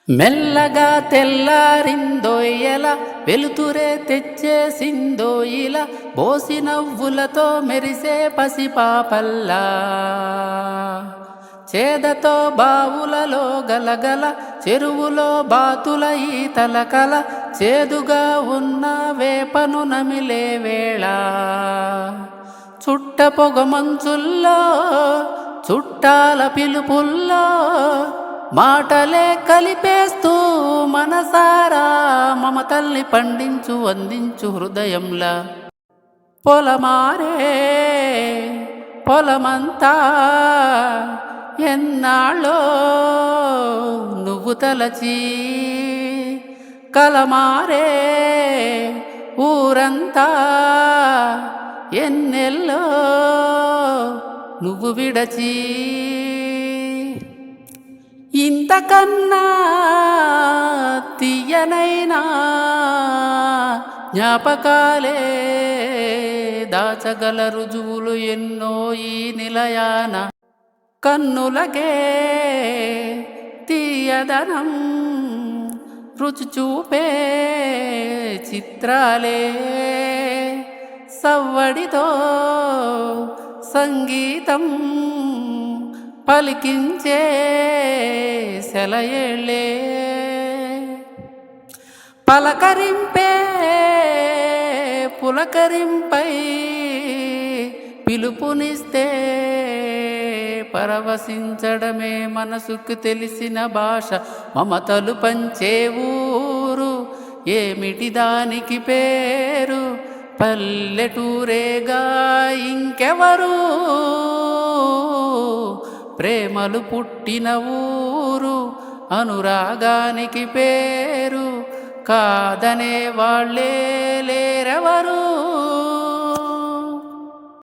మెల్లగా తెల్లారిందోయ్యల వెలుతురే తెచ్చేసిందోయిల బోసి నవ్వులతో మెరిసే పసిపాపల్లా చేదతో బావులలో గలగల చెరువులో బాతుల ఈతల కల చేదుగా ఉన్న వేపను నమిలే వేళ చుట్ట పొగ మంచుల్లో చుట్టాల పిలుపుల్లో మాటలే కలిపేస్తూ మనసారా మమతల్ని పండించు అందించు హృదయంలా పొలమారే పొలమంతా ఎన్నాళ్ళో నువ్వు తలచి కలమారే ఊరంతా ఎన్నెల్లో నువ్వు విడచి ఇంతకన్నా తీయనైనా జ్ఞాపకాలే దాచగల రుజువులు ఎన్నో ఈ నిలయాన కన్నులకే తీయదనం రుచి చూపే చిత్రాలే సవ్వడితో సంగీతం పలికించే సెలయేళ్ళే పలకరింపే పులకరింపై పిలుపునిస్తే పరవశించడమే మనసుకు తెలిసిన భాష మమతలు పంచే ఊరు ఏమిటి దానికి పేరు పల్లెటూరేగా ఇంకెవరు ప్రేమలు పుట్టిన ఊరు అనురాగానికి పేరు కాదనే వాళ్ళే లేరెవరు.